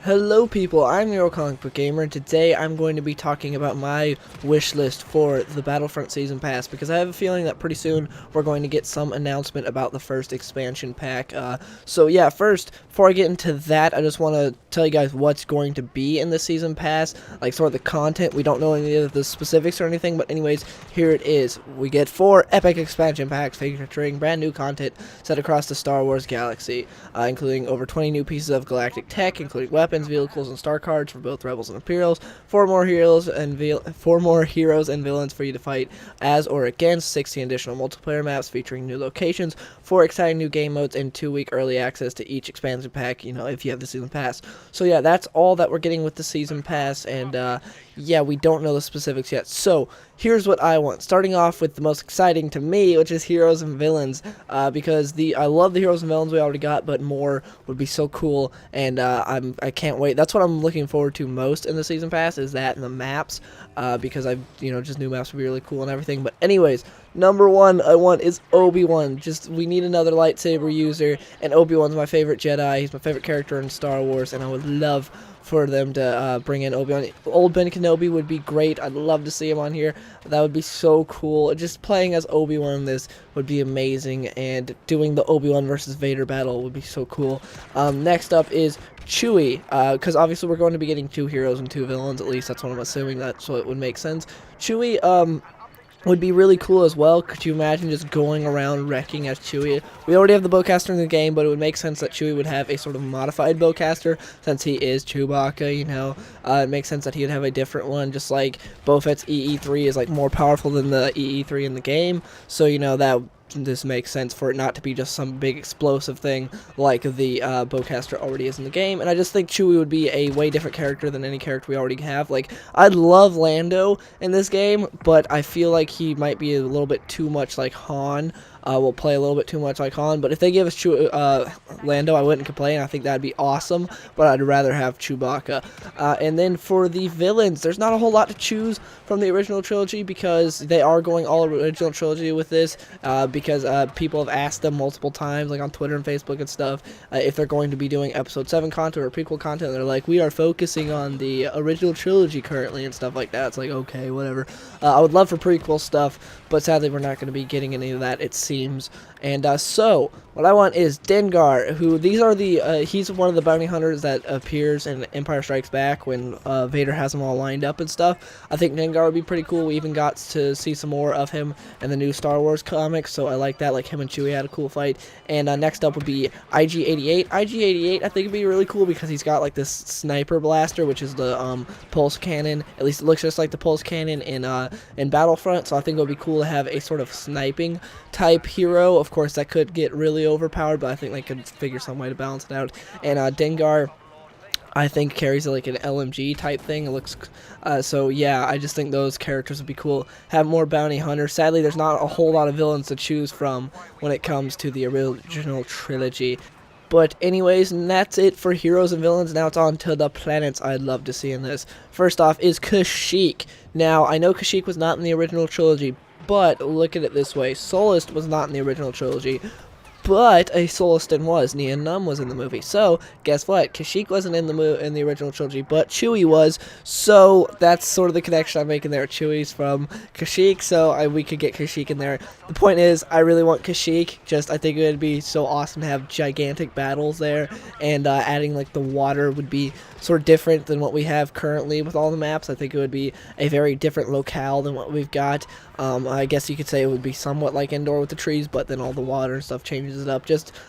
Hello people, I'm your comic book gamer, and today I'm going to be talking about my wish list for the Battlefront Season Pass, because I have a feeling that pretty soon we're going to get some announcement about the first expansion pack. So yeah, first, before I get into that, I just want to tell you guys what's going to be in the Season Pass, like sort of the content. We don't know any of the specifics or anything, but anyways, here it is. We get 4 epic expansion packs featuring brand new content set across the Star Wars galaxy, including over 20 new pieces of galactic tech, including weapons, vehicles, and star cards for both Rebels and Imperials, 4 more heroes and villains for you to fight as or against, 16 additional multiplayer maps featuring new locations, 4 exciting new game modes, and 2-week early access to each expansion pack, if you have the Season Pass. So yeah, that's all that we're getting with the Season Pass, and yeah, we don't know the specifics yet. So here's what I want. Starting off with the most exciting to me, which is heroes and villains, because I love the heroes and villains we already got, but more would be so cool, and I can't wait. That's what I'm looking forward to most in the Season Pass, is that and the maps, because just new maps would be really cool and everything. But anyways, number one I want is Obi-Wan. We need another lightsaber user, and Obi-Wan's my favorite Jedi. He's my favorite character in Star Wars, and I would love for them to bring in Obi-Wan. Old Ben Kenobi would be great. I'd love to see him on here. That would be so cool. Just playing as Obi-Wan in this would be amazing, and doing the Obi-Wan versus Vader battle would be so cool. Next up is Chewie, because obviously we're going to be getting 2 heroes and 2 villains, at least that's what I'm assuming. That's what would make sense. Chewie, would be really cool as well. Could you imagine just going around wrecking as Chewie? We already have the bowcaster in the game, but it would make sense that Chewie would have a sort of modified bowcaster, since he is Chewbacca, It makes sense that he would have a different one, just like Boba Fett's EE3 is like more powerful than the EE3 in the game, so that this makes sense for it not to be just some big explosive thing like the bowcaster already is in the game. And I just think Chewie would be a way different character than any character we already have. Like, I love Lando in this game, but I feel like he might be a little bit too much like Han. Will play a little bit too much like Han, but if they give us Lando, I wouldn't complain. I think that'd be awesome, but I'd rather have Chewbacca. And then for the villains, there's not a whole lot to choose from the original trilogy, because they are going all original trilogy with this, because people have asked them multiple times, like on Twitter and Facebook and stuff, if they're going to be doing Episode 7 content or prequel content. They're like, we are focusing on the original trilogy currently and stuff like that. It's like, okay, whatever. I would love for prequel stuff, but sadly we're not going to be getting any of that, it seems. And so what I want is Dengar, who he's one of the bounty hunters that appears in Empire Strikes Back when Vader has them all lined up and stuff. I think Dengar would be pretty cool. We even got to see some more of him in the new Star Wars comics, so I like that. Like, him and Chewie had a cool fight. And next up would be IG-88. IG-88 I think would be really cool, because he's got like this sniper blaster, which is the pulse cannon. At least it looks just like the pulse cannon in Battlefront, so I think it would be cool to have a sort of sniping type hero. Of course, that could get really overpowered, but I think they could figure some way to balance it out. And Dengar, I think, carries like an LMG type thing. It looks so yeah, I just think those characters would be cool. Have more bounty hunters. Sadly, there's not a whole lot of villains to choose from when it comes to the original trilogy. But anyways, and that's it for heroes and villains. Now it's on to the planets I'd love to see in this. First off is Kashyyyk. Now, I know Kashyyyk was not in the original trilogy, but look at it this way. Soulist was not in the original trilogy, but a Soulistan was. Nien Nunb was in the movie. So, guess what? Kashyyyk wasn't in the original trilogy, but Chewie was. So, that's sort of the connection I'm making there. Chewie's from Kashyyyk, so we could get Kashyyyk in there. The point is, I really want Kashyyyk. I think it would be so awesome to have gigantic battles there, and adding, like, the water would be sort of different than what we have currently with all the maps. I think it would be a very different locale than what we've got. I guess you could say it would be somewhat like Endor with the trees, but then all the water and stuff changes it up.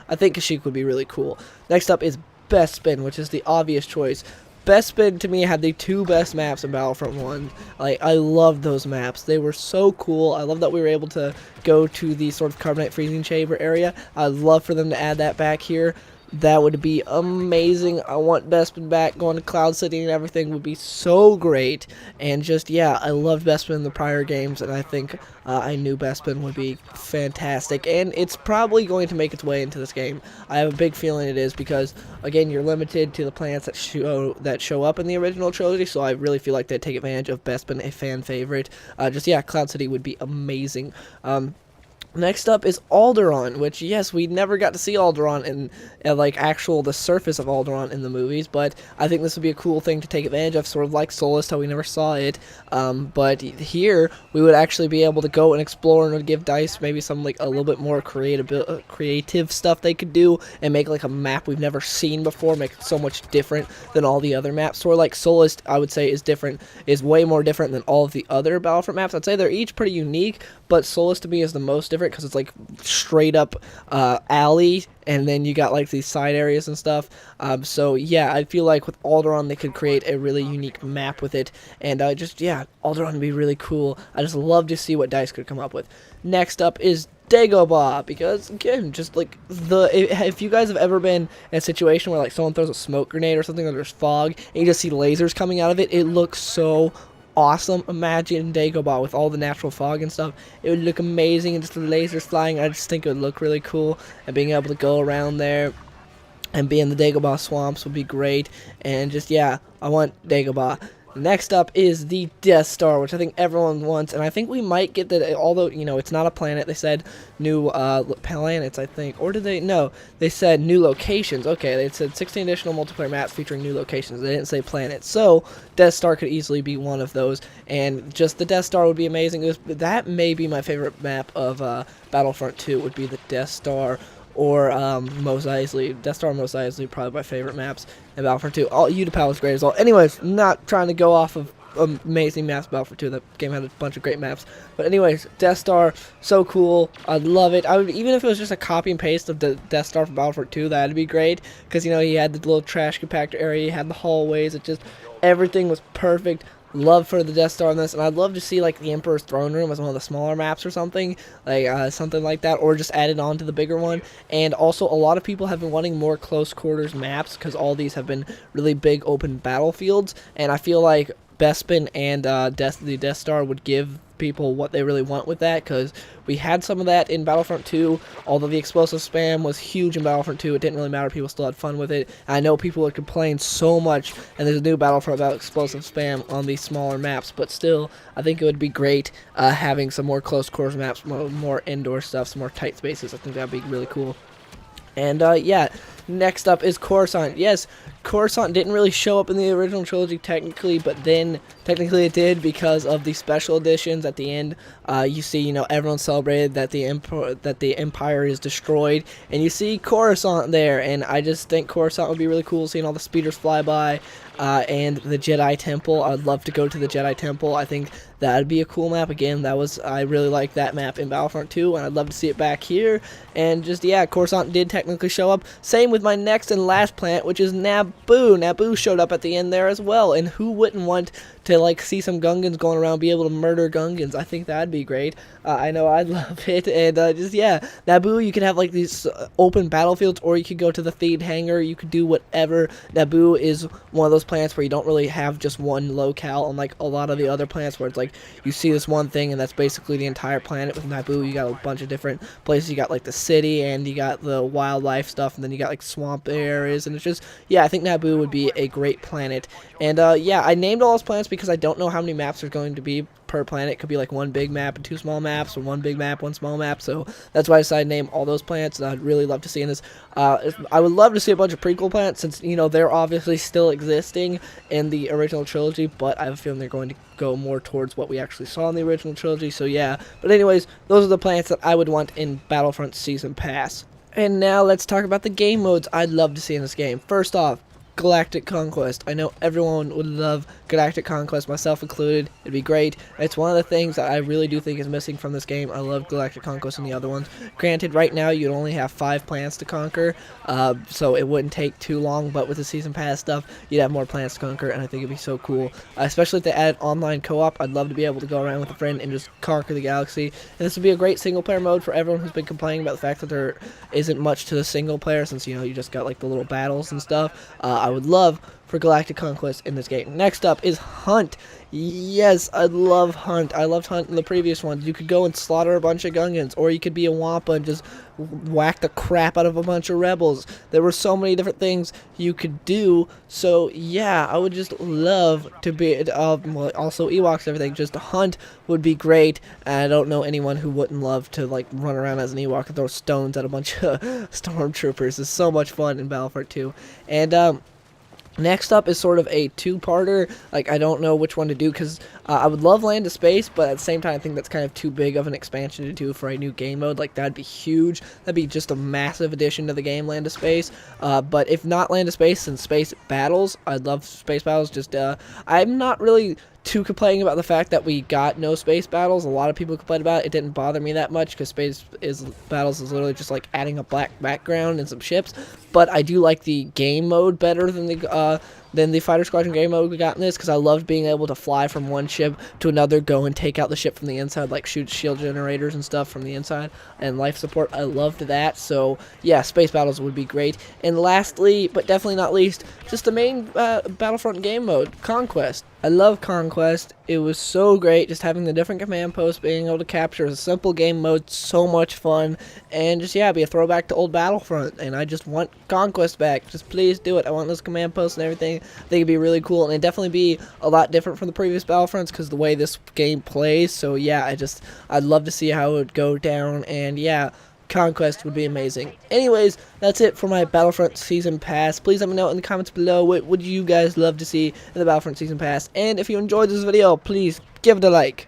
I think Kashyyyk would be really coal. Next up is Bespin, which is the obvious choice. Bespin, to me, had the 2 best maps in Battlefront 1. Like, I loved those maps. They were so cool. I love that we were able to go to the sort of carbonite freezing chamber area. I'd love for them to add that back here. That would be amazing. I want Bespin back. Going to Cloud City and everything would be so great. And yeah, I loved Bespin in the prior games, and I think I knew Bespin would be fantastic. And it's probably going to make its way into this game. I have a big feeling it is, because, again, you're limited to the planets that show up in the original trilogy, so I really feel like they'd take advantage of Bespin, a fan favorite. Yeah, Cloud City would be amazing. Next up is Alderaan, which, yes, we never got to see Alderaan in like actual the surface of Alderaan in the movies, but I think this would be a cool thing to take advantage of, sort of like Solist, how we never saw it. But here we would actually be able to go and explore, and it would give DICE maybe some like a little bit more creative stuff they could do, and make like a map we've never seen before, make it so much different than all the other maps. Sort of like Solist, I would say, is way more different than all of the other Battlefront maps. I'd say they're each pretty unique, but Solus to me is the most different because it's like straight up alley, and then you got like these side areas and stuff. So yeah, I feel like with Alderaan they could create a really unique map with it, and yeah, Alderaan would be really cool. I just love to see what DICE could come up with. Next up is Dagobah, because again, just like if you guys have ever been in a situation where like someone throws a smoke grenade or something, or there's fog and you just see lasers coming out of it, it looks so awesome. Imagine Dagobah with all the natural fog and stuff. It would look amazing, and just the lasers flying. I just think it would look really cool, and being able to go around there and be in the Dagobah swamps would be great. And just, yeah, I want Dagobah. Next up is the Death Star, which I think everyone wants, and I think we might get that, although, you know, it's not a planet. They said new planets, I think, or did they? No, they said new locations. Okay, they said 16 additional multiplayer maps featuring new locations. They didn't say planets, so Death Star could easily be one of those, and just the Death Star would be amazing. That may be my favorite map of Battlefront 2, would be the Death Star, or Mos Eisley. Death Star and Mos Eisley probably my favorite maps in Battlefront 2. Utapau is great as well. Anyways, not trying to go off of amazing maps Battlefront 2. That game had a bunch of great maps. But anyways, Death Star, so cool. I'd love it. I would, even if it was just a copy and paste of the Death Star from Battlefront 2, that'd be great. Because, you know, you had the little trash compactor area, you had the hallways, it just, everything was perfect. Love for the Death Star on this, and I'd love to see like the Emperor's Throne Room as one of the smaller maps or something like that, or just added on to the bigger one. And also, a lot of people have been wanting more close quarters maps because all these have been really big open battlefields, and I feel like Bespin and the Death Star would give people what they really want with that, because we had some of that in Battlefront 2. Although the explosive spam was huge in Battlefront 2, it didn't really matter. People still had fun with it. I know people would complain so much, and there's a new Battlefront about explosive spam on these smaller maps, but still, I think it would be great having some more close quarters maps, more indoor stuff, some more tight spaces. I think that would be really cool. And yeah, next up is Coruscant. Yes, Coruscant didn't really show up in the original trilogy technically, but then technically it did because of the special editions at the end. You see, you know, everyone celebrated that the Empire is destroyed, and you see Coruscant there, and I just think Coruscant would be really cool, seeing all the speeders fly by, and the Jedi Temple. I'd love to go to the Jedi Temple. I think that'd be a cool map. Again, I really like that map in Battlefront 2, and I'd love to see it back here. And just, yeah, Coruscant did technically show up. Same with my next and last planet, which is Naboo. Naboo showed up at the end there as well, and who wouldn't want to like see some Gungans going around, be able to murder Gungans? I think that'd be great. I know I'd love it. And just, yeah, Naboo, you could have like these open battlefields, or you could go to the themed hangar. You could do whatever. Naboo is one of those planets where you don't really have just one locale, unlike a lot of the other planets where it's like you see this one thing and that's basically the entire planet. With Naboo, you got a bunch of different places. You got like the city, and you got the wildlife stuff, and then you got like swamp areas, and it's just, yeah, I think Naboo would be a great planet. And yeah, I named all those planets because I don't know how many maps there's going to be per planet. It could be like one big map and two small maps, or one big map, one small map. So that's why I decided to name all those planets, and I'd really love to see in this. I would love to see a bunch of prequel planets, since, you know, they're obviously still existing in the original trilogy, but I have a feeling they're going to go more towards what we actually saw in the original trilogy. So yeah, but anyways, those are the planets that I would want in Battlefront Season Pass. And now let's talk about the game modes I'd love to see in this game. First off, Galactic Conquest. I know everyone would love Galactic Conquest, myself included. It'd be great. It's one of the things that I really do think is missing from this game. I love Galactic Conquest and the other ones. Granted, right now you'd only have 5 planets to conquer, so it wouldn't take too long, but with the Season Pass stuff, you'd have more planets to conquer, and I think it'd be so cool. Especially if they add online co-op, I'd love to be able to go around with a friend and just conquer the galaxy. And this would be a great single-player mode for everyone who's been complaining about the fact that there isn't much to the single player, since, you know, you just got like the little battles and stuff. I would love for Galactic Conquest in this game. Next up is Hunt. Yes, I love Hunt. I loved Hunt in the previous ones. You could go and slaughter a bunch of Gungans, or you could be a Wampa and just whack the crap out of a bunch of rebels. There were so many different things you could do. So yeah, I would just love to be well, also Ewoks and everything. Just Hunt would be great. And I don't know anyone who wouldn't love to like run around as an Ewok and throw stones at a bunch of stormtroopers. It's so much fun in Battlefront 2. And next up is sort of a two-parter. Like, I don't know which one to do, because I would love Land of Space, but at the same time, I think that's kind of too big of an expansion to do for a new game mode. Like, that'd be huge. That'd be just a massive addition to the game, Land of Space. But if not Land of Space, then Space Battles. I'd love Space Battles. Just, I'm not really too complaining about the fact that we got no space battles. A lot of people complained about it. It didn't bother me that much, because battles is literally just like adding a black background and some ships. But I do like the game mode better than the Fighter Squadron game mode we got in this, because I loved being able to fly from one ship to another, go and take out the ship from the inside, like shoot shield generators and stuff from the inside, and life support. I loved that. So yeah, space battles would be great. And lastly, but definitely not least, just the main Battlefront game mode, Conquest. I love Conquest. It was so great, just having the different command posts, being able to capture a simple game mode, so much fun, and just, yeah, be a throwback to old Battlefront, and I just want Conquest back. Just please do it. I want those command posts and everything. I think it'd be really cool, and it'd definitely be a lot different from the previous Battlefronts, because the way this game plays. So yeah, I'd love to see how it would go down, and yeah, Conquest would be amazing. Anyways, that's it for my Battlefront Season Pass. Please let me know in the comments below what would you guys love to see in the Battlefront Season Pass. And if you enjoyed this video, please give it a like.